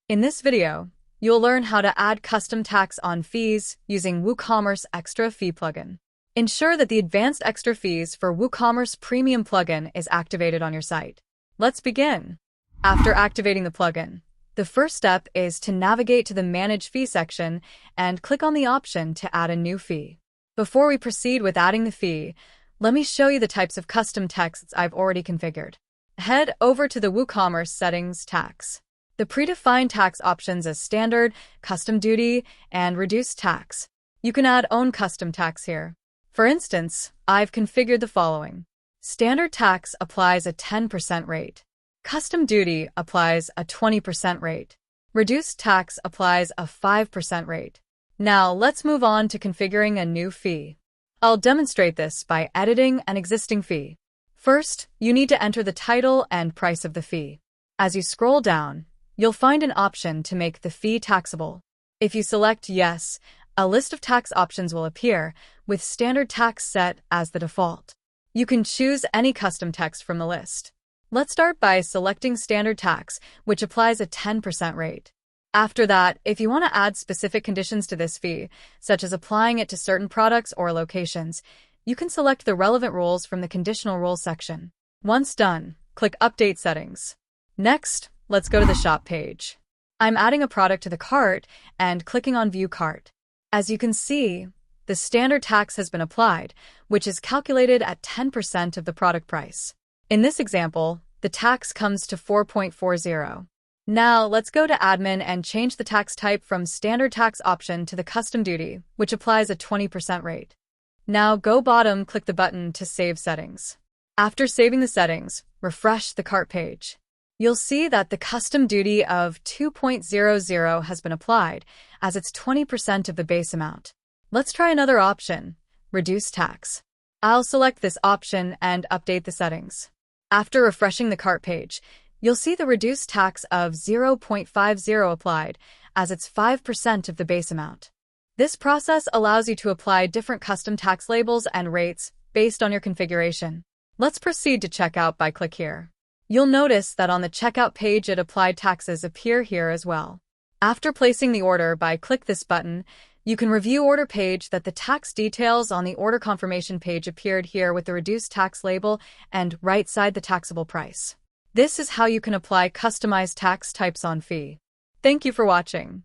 In this video, you'll learn how to add custom tax on fees using WooCommerce Extra Fee plugin. Ensure that the advanced extra fees for WooCommerce Premium plugin is activated on your site. Let's begin. After activating the plugin, the first step is to navigate to the Manage Fee section and click on the option to add a new fee. Before we proceed with adding the fee, let me show you the types of custom texts I've already configured. Head over to the WooCommerce Settings tax. The predefined tax options as Standard, Custom Duty, and Reduced Tax. You can add own custom tax here. For instance, I've configured the following. Standard tax applies a 10% rate. Custom Duty applies a 20% rate. Reduced tax applies a 5% rate. Now let's move on to configuring a new fee. I'll demonstrate this by editing an existing fee. First, you need to enter the title and price of the fee. As you scroll down, you'll find an option to make the fee taxable. If you select Yes, a list of tax options will appear, with standard tax set as the default. You can choose any custom text from the list. Let's start by selecting standard tax, which applies a 10% rate. After that, if you want to add specific conditions to this fee, such as applying it to certain products or locations, you can select the relevant rules from the Conditional Rules section. Once done, click Update Settings. Next, let's go to the shop page. I'm adding a product to the cart and clicking on View Cart. As you can see, the standard tax has been applied, which is calculated at 10% of the product price. In this example, the tax comes to 4.40. Now, let's go to Admin and change the tax type from Standard Tax option to the Custom Duty, which applies a 20% rate. Now, go bottom, click the button to save settings. After saving the settings, refresh the cart page. You'll see that the custom duty of 2.00 has been applied, as it's 20% of the base amount. Let's try another option, Reduce Tax. I'll select this option and update the settings. After refreshing the cart page, you'll see the reduced tax of 0.50 applied, as it's 5% of the base amount. This process allows you to apply different custom tax labels and rates based on your configuration. Let's proceed to checkout by click here. You'll notice that on the checkout page applied taxes appear here as well. After placing the order by click this button, you can review order page that the tax details on the order confirmation page appeared here with the reduced tax label and right side the taxable price. This is how you can apply customized tax types on fee. Thank you for watching.